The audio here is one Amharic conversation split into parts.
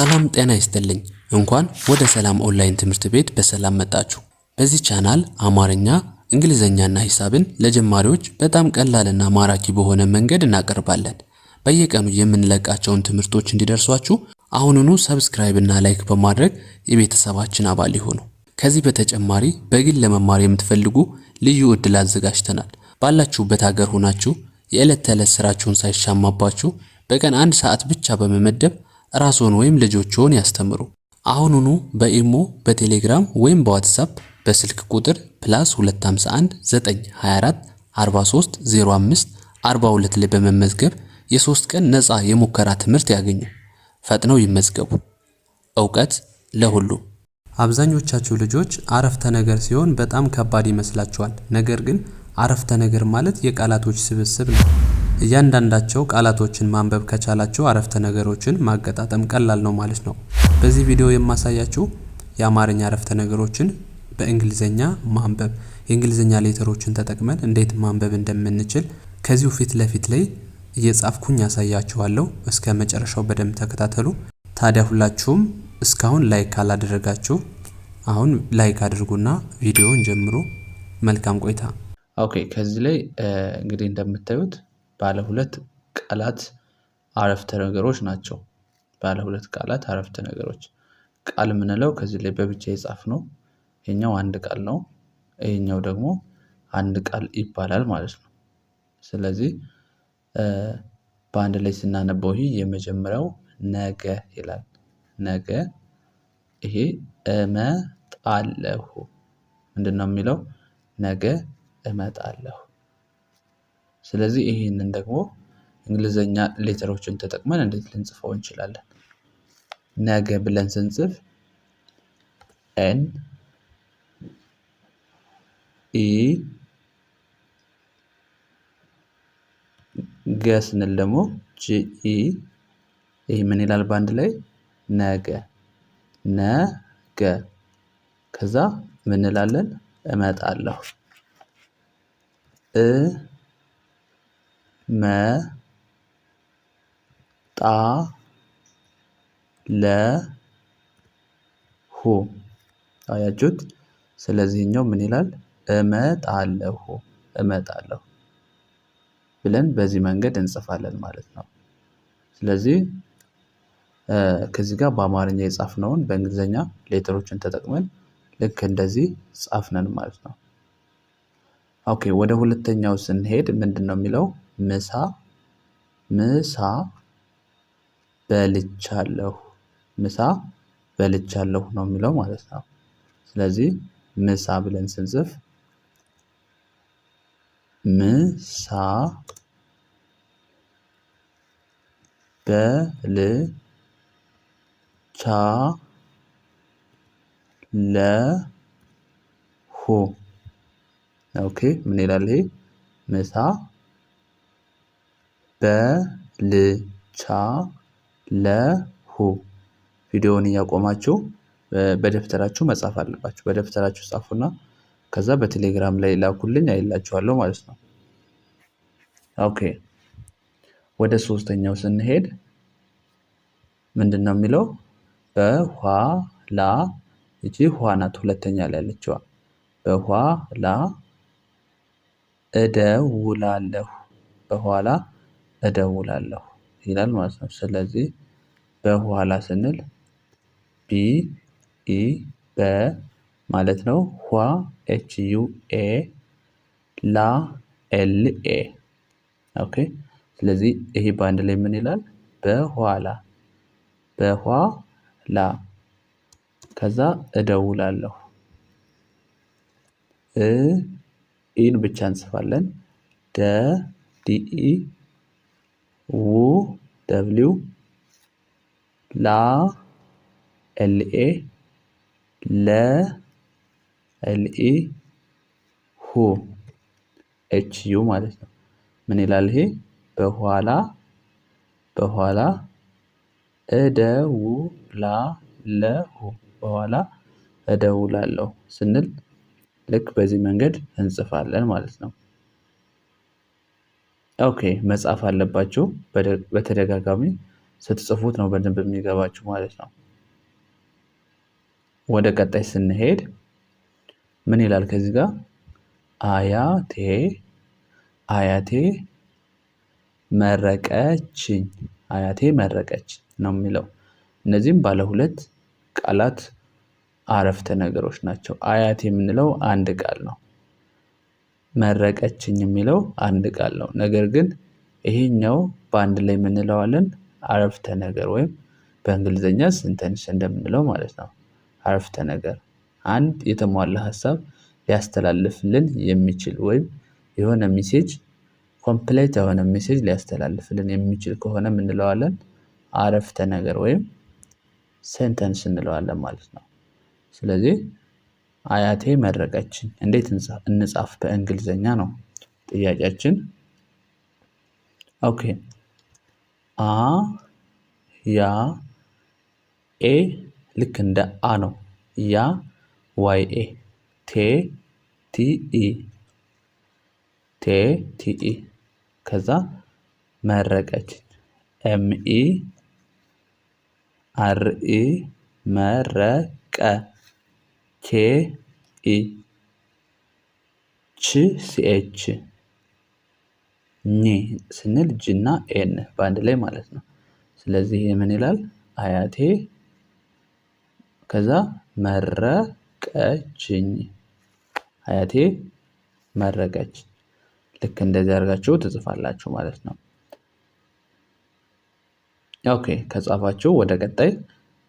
ሰላም ጤና ይስጥልኝ። እንኳን ወደ ሰላም ኦንላይን ትምህርት ቤት በሰላም መጣችሁ። በዚህ ቻናል አማርኛ፣ እንግሊዘኛና ሂሳብን ለጀማሪዎች በጣም ቀላልና ማራኪ በሆነ መንገድ እናቀርባለን። በየቀኑ የምንለቃቸውን ትምህርቶች እንዲደርሷችሁ አሁኑኑ ሰብስክራይብ እና ላይክ በማድረግ የቤተሰባችን አባል ይሁኑ። ከዚህ በተጨማሪ በግል ለመማር የምትፈልጉ ልዩ ዕድል አዘጋጅተናል። ባላችሁበት ሀገር ሆናችሁ የዕለት ተዕለት ስራችሁን ሳይሻማባችሁ በቀን 1 ሰዓት ብቻ በመመደብ ራስዎን ወይም ልጆችዎን ያስተምሩ። አሁኑኑ በኢሞ፣ በቴሌግራም ወይም በዋትስአፕ በስልክ ቁጥር +251 924 43 05 42 ላይ በመመዝገብ የ3 ቀን ነፃ የሙከራ ትምህርት ያገኙ። ፈጥነው ይመዝገቡ። ዕውቀት ለሁሉ። አብዛኞቻችሁ ልጆች አረፍተ ነገር ሲሆን በጣም ከባድ ይመስላችኋል። ነገር ግን አረፍተ ነገር ማለት የቃላቶች ስብስብ ነው። እያንዳንዳቸው ቃላቶችን ማንበብ ከቻላችሁ አረፍተ ነገሮችን ማገጣጠም ቀላል ነው ማለት ነው። በዚህ ቪዲዮ የማሳያችሁ የአማርኛ አረፍተ ነገሮችን በእንግሊዘኛ ማንበብ፣ የእንግሊዘኛ ሌተሮችን ተጠቅመን እንዴት ማንበብ እንደምንችል ከዚሁ ፊት ለፊት ላይ እየጻፍኩኝ ያሳያችኋለሁ። እስከ መጨረሻው በደንብ ተከታተሉ። ታዲያ ሁላችሁም እስካሁን ላይክ ካላደረጋችሁ አሁን ላይክ አድርጉና ቪዲዮውን ጀምሩ። መልካም ቆይታ። ኦኬ፣ ከዚህ ላይ እንግዲህ እንደምታዩት ባለ ሁለት ቃላት አረፍተ ነገሮች ናቸው። ባለ ሁለት ቃላት አረፍተ ነገሮች። ቃል የምንለው ከዚህ ላይ በብቻ የጻፍነው ይሄኛው አንድ ቃል ነው። ይሄኛው ደግሞ አንድ ቃል ይባላል ማለት ነው። ስለዚህ በአንድ ላይ ስናነበው ይሄ የመጀመሪያው ነገ ይላል። ነገ። ይሄ እመጣለሁ። ምንድነው የሚለው? ነገ እመጣለሁ። ስለዚህ ይሄንን ደግሞ እንግሊዘኛ ሌተሮችን ተጠቅመን እንዴት ልንጽፈው እንችላለን? ነገ ብለን ስንጽፍ ኤን ኢ ገ ስንል ደግሞ ጂ ኢ። ይሄ ምን ይላል በአንድ ላይ? ነገ። ነገ። ከዛ ምን እንላለን? እመጣለሁ። መ ጣ ለ ሁ። አያችሁት? ስለዚህኛው ምን ይላል? እመጣለሁ። እመጣለሁ ብለን በዚህ መንገድ እንጽፋለን ማለት ነው። ስለዚህ ከዚህ ጋር በአማርኛ የጻፍነውን በእንግሊዘኛ ሌተሮችን ተጠቅመን ልክ እንደዚህ ጻፍነን ማለት ነው። ኦኬ፣ ወደ ሁለተኛው ስንሄድ ምንድነው የሚለው? ምሳ ምሳ በልቻለሁ። ምሳ በልቻለሁ ነው የሚለው ማለት ነው። ስለዚህ ምሳ ብለን ስንጽፍ ምሳ በልቻለሁ። ኦኬ፣ ምን ይላል ይሄ? ምሳ በልቻለሁ። ቪዲዮውን እያቆማችሁ በደብተራችሁ መጻፍ አለባችሁ። በደብተራችሁ ጻፉና ከዛ በቴሌግራም ላይ ላኩልኝ አይላችኋለሁ ማለት ነው። ኦኬ፣ ወደ ሶስተኛው ስንሄድ ምንድነው የሚለው? በኋላ። እቺ ኋ ናት፣ ሁለተኛ ላይ ያለችዋ። በኋላ እደውላለሁ። በኋላ እደውላለሁ ይላል ማለት ነው። ስለዚህ በኋላ ስንል ቢ ኢ በ ማለት ነው። ኋ ኤች ዩ ኤ ላ ኤል ኤ። ኦኬ፣ ስለዚህ ይሄ በአንድ ላይ ምን ይላል? በኋላ። በኋላ። ከዛ እደውላለሁ። ኢን ብቻ እንጽፋለን። ደ ዲኢ ው ደብሊው ላ ኤልኤ ለ ኤልኢ ሁ ኤች ዩ ማለት ነው። ምን ይላል ይሄ? በኋላ። በኋላ እደውላለሁ። በኋላ እደውላለሁ ስንል ልክ በዚህ መንገድ እንጽፋለን ማለት ነው። ኦኬ፣ መጻፍ አለባችሁ በተደጋጋሚ። ስትጽፉት ነው በደንብ የሚገባችሁ ማለት ነው። ወደ ቀጣይ ስንሄድ ምን ይላል ከዚህ ጋር አያቴ አያቴ መረቀችኝ አያቴ መረቀችኝ ነው የሚለው። እነዚህም ባለ ሁለት ቃላት አረፍተ ነገሮች ናቸው። አያቴ የምንለው አንድ ቃል ነው። መረቀችኝ የሚለው አንድ ቃል ነው። ነገር ግን ይሄኛው በአንድ ላይ የምንለዋለን አረፍተ ነገር ወይም በእንግሊዘኛ ሴንተንስ እንደምንለው ማለት ነው። አረፍተ ነገር አንድ የተሟላ ሀሳብ ሊያስተላልፍልን የሚችል ወይም የሆነ ሜሴጅ ኮምፕሌት የሆነ ሜሴጅ ሊያስተላልፍልን የሚችል ከሆነ እንለዋለን አረፍተ ነገር ወይም ሴንተንስ እንለዋለን ማለት ነው። ስለዚህ አያቴ መረቀችኝ እንዴት እንጻፍ በእንግሊዘኛ ነው ጥያቄያችን። ኦኬ አ ያ ኤ ልክ እንደ አ ነው። ያ ዋይ ኤ ቴ ቲ ኢ ቴ ቲ ኢ ከዛ መረቀችኝ ኤም ኢ አር ኢ መረቀ ኬ ኢ ች ሲኤች ኝ ስንል ጅና ኤን በአንድ ላይ ማለት ነው። ስለዚህ ምን ይላል አያቴ ከዛ መረቀችኝ አያቴ መረቀችኝ። ልክ እንደዚህ አድርጋችሁ ትጽፋላችሁ ማለት ነው። ኦኬ ከጻፋችሁ ወደ ቀጣይ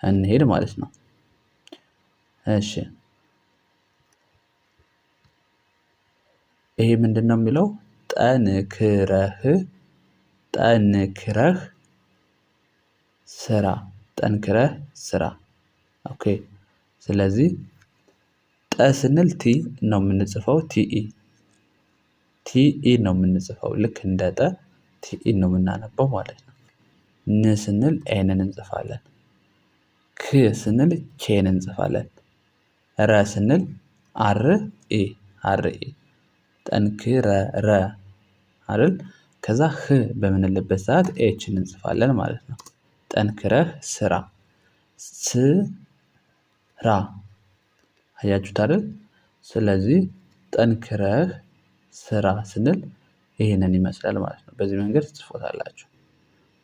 እንሄድ ማለት ነው። እሺ ይሄ ምንድነው የሚለው ጠንክረህ ስራ ጠንክረህ ስራ። ኦኬ ስለዚህ ጠ ስንል ቲ ነው የምንጽፈው ቲኢ ነው የምንጽፈው ልክ እንደ ጠ ቲኢ ነው የምናነበው ማለት ነው። ን ስንል ኤንን እንጽፋለን። ክ ስንል ኬን እንጽፋለን። ረ ስንል አር ኢ ጠንክረ አይደል? ከዛ ህ በምንልበት ሰዓት ኤችን እንጽፋለን ማለት ነው። ጠንክረህ ስራ ስራ አያችሁት አይደል? ስለዚህ ጠንክረህ ስራ ስንል ይሄንን ይመስላል ማለት ነው። በዚህ መንገድ ትጽፉታላችሁ።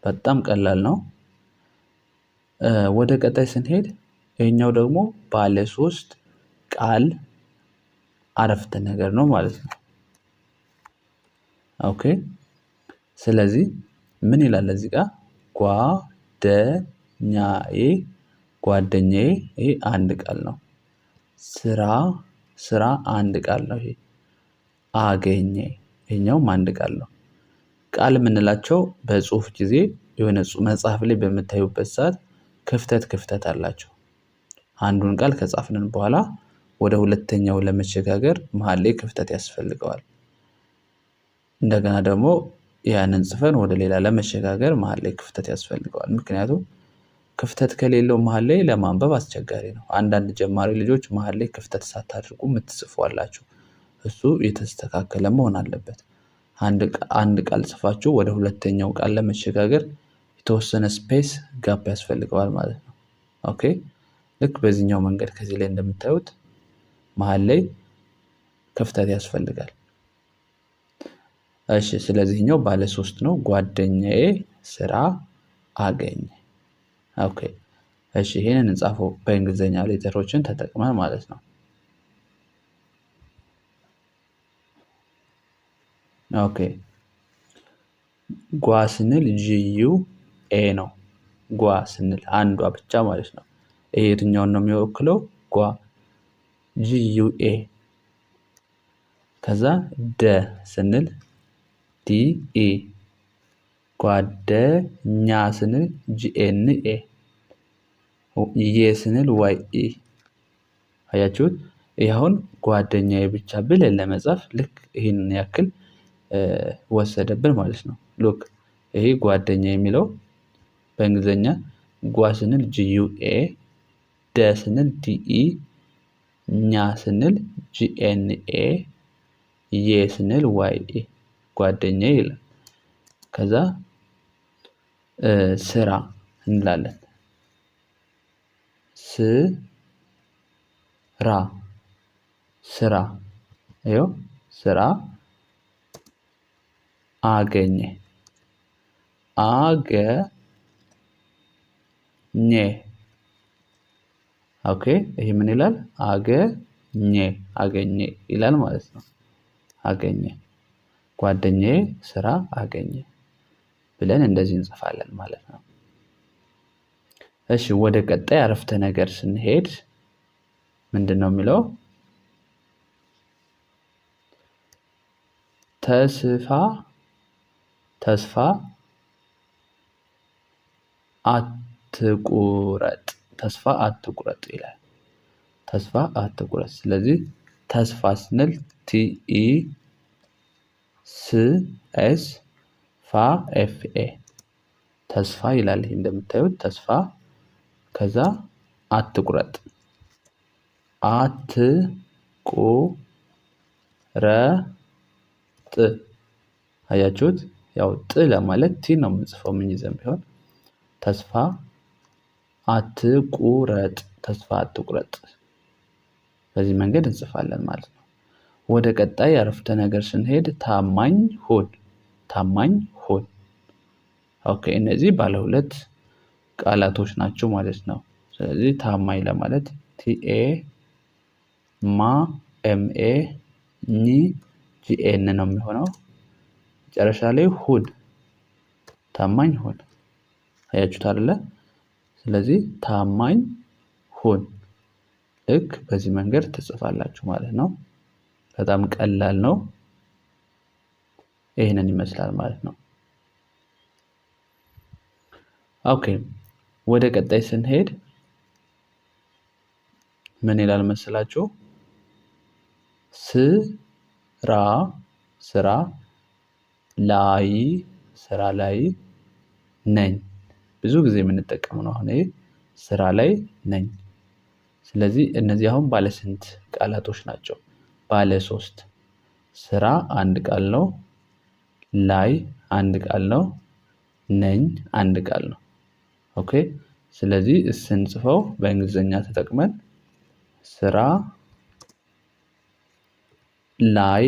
በጣም ቀላል ነው። ወደ ቀጣይ ስንሄድ ይሄኛው ደግሞ ባለ 3 ቃል አረፍተ ነገር ነው ማለት ነው። ኦኬ ስለዚህ ምን ይላል እዚህ ጋር ጓደኛዬ ይሄ አንድ ቃል ነው። ስራ አንድ ቃል ነው። ይሄ አገኘ ይሄኛውም አንድ ቃል ነው። ቃል የምንላቸው በጽሁፍ ጊዜ የሆነ መጽሐፍ ላይ በምታዩበት ሰዓት ክፍተት አላቸው። አንዱን ቃል ከጻፍንን በኋላ ወደ ሁለተኛው ለመሸጋገር መሃል ላይ ክፍተት ያስፈልገዋል። እንደገና ደግሞ ያንን ጽፈን ወደ ሌላ ለመሸጋገር መሃል ላይ ክፍተት ያስፈልገዋል። ምክንያቱም ክፍተት ከሌለው መሃል ላይ ለማንበብ አስቸጋሪ ነው። አንዳንድ ጀማሪ ልጆች መሃል ላይ ክፍተት ሳታደርጉ የምትጽፉ አላችሁ። እሱ የተስተካከለ መሆን አለበት። አንድ ቃል ጽፋችሁ ወደ ሁለተኛው ቃል ለመሸጋገር የተወሰነ ስፔስ ጋፕ ያስፈልገዋል ማለት ነው። ኦኬ ልክ በዚህኛው መንገድ ከዚህ ላይ እንደምታዩት መሃል ላይ ክፍተት ያስፈልጋል። እሺ ስለዚህኛው ባለ 3 ነው። ጓደኛዬ ስራ አገኘ። ኦኬ እሺ ይሄንን እንጻፈው በእንግሊዘኛ ሌተሮችን ተጠቅመን ማለት ነው። ኦኬ ጓ ስንል ጂዩ ኤ ነው። ጓ ስንል አንዷ ብቻ ማለት ነው። ይሄ የትኛውን ነው የሚወክለው? ጓ ጂዩ ኤ። ከዛ ደ ስንል ዲኢ ጓደኛ ስንል ጂኤንኤ የ ስንል ዋይኢ አያችሁት? ይሄ አሁን ጓደኛዬ ብቻ ብለን ለመጻፍ ልክ ይሄንን ያክል ወሰደብን ማለት ነው። ሉክ ይሄ ጓደኛ የሚለው በእንግሊዘኛ ጓ ስንል ጂዩኤ ደ ስንል ዲኢ ኛ ስንል ጂኤንኤ የ ስንል ዋይኢ ጓደኛዬ ይላል። ከዛ ስራ እንላለን። ስራ ይኸው ስራ አገኘ ኦኬ ይሄ ምን ይላል? አገኘ ይላል ማለት ነው። አገኘ ጓደኛዬ ስራ አገኘ ብለን እንደዚህ እንጽፋለን ማለት ነው። እሺ ወደ ቀጣይ አረፍተ ነገር ስንሄድ ምንድነው የሚለው? ተስፋ አትቁረጥ ይላል። ተስፋ አትቁረጥ። ስለዚህ ተስፋ ስንል TESFA ተስፋ ይላል። ይሄ እንደምታዩት ተስፋ ከዛ አትቁረጥ አያችሁት? ያው ጥ ለማለት ቲ ነው የምንጽፈው ምን ይዘን ቢሆን ተስፋ አትቁረጥ በዚህ መንገድ እንጽፋለን ማለት ነው። ወደ ቀጣይ አረፍተ ነገር ስንሄድ ታማኝ ሁን። ኦኬ እነዚህ ባለ ሁለት ቃላቶች ናቸው ማለት ነው። ስለዚህ ታማኝ ለማለት TAMANY ነው የሚሆነው። መጨረሻ ላይ ታማኝ ሁን። አያችሁት አይደለ? ስለዚህ ታማኝ ሁን ልክ በዚህ መንገድ ትጽፋላችሁ ማለት ነው። በጣም ቀላል ነው። ይሄንን ይመስላል ማለት ነው። ኦኬ ወደ ቀጣይ ስንሄድ ምን ይላል መሰላችሁ? ስራ ላይ ነኝ። ብዙ ጊዜ የምንጠቀመው ነው። አሁን ይሄ ስራ ላይ ነኝ። ስለዚህ እነዚህ አሁን ባለ ስንት ቃላቶች ናቸው? ባለ 3 ስራ አንድ ቃል ነው። ላይ አንድ ቃል ነው። ነኝ አንድ ቃል ነው። ኦኬ ስለዚህ ስንጽፈው በእንግሊዘኛ ተጠቅመን ስራ ላይ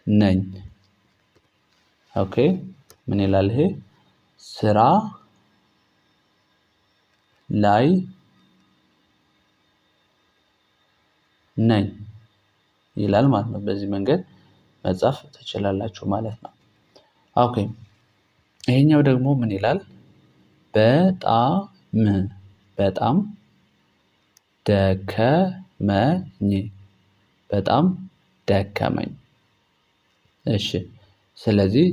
ነኝ። ኦኬ ምን ይላል ይሄ? ስራ ላይ ነኝ ይላል ማለት ነው። በዚህ መንገድ መጻፍ ትችላላችሁ ማለት ነው። ኦኬ ይሄኛው ደግሞ ምን ይላል? በጣም ደከመኝ። እሺ ስለዚህ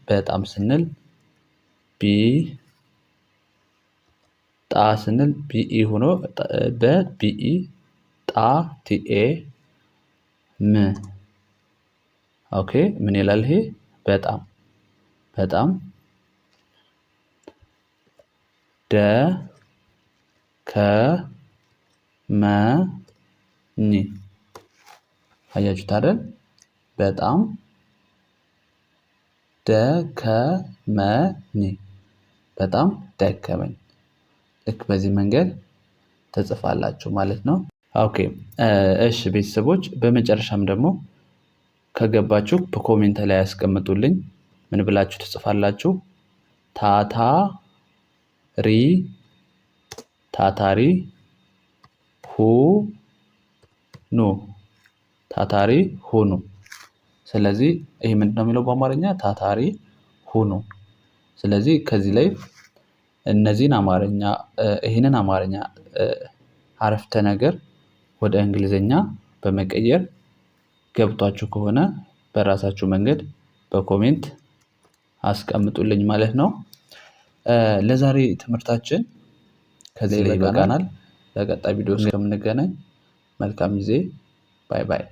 በጣም ስንል ስንል ቢኢ ሆኖ በቢኢ ቲኤ ኦኬ ምን ይላል ይሄ? በጣም ደከመኝ። አያችሁት አይደል? በጣም ደከመኝ። ልክ በዚህ መንገድ ተጽፋላችሁ ማለት ነው። ኦኬ እሺ ቤተሰቦች በመጨረሻም ደግሞ ከገባችሁ በኮሜንት ላይ ያስቀምጡልኝ። ምን ብላችሁ ትጽፋላችሁ? ታታሪ ሁኑ። ስለዚህ ይሄ ምንድነው የሚለው በአማርኛ? ታታሪ ሁኑ። ስለዚህ ከዚህ ላይ ይሄንን አማርኛ አረፍተ ነገር ወደ እንግሊዘኛ በመቀየር ገብቷችሁ ከሆነ በራሳችሁ መንገድ በኮሜንት አስቀምጡልኝ ማለት ነው። ለዛሬ ትምህርታችን ከዚህ ላይ ይበቃናል። በቀጣይ ቪዲዮ እስከምንገናኝ መልካም ጊዜ። ባይ ባይ።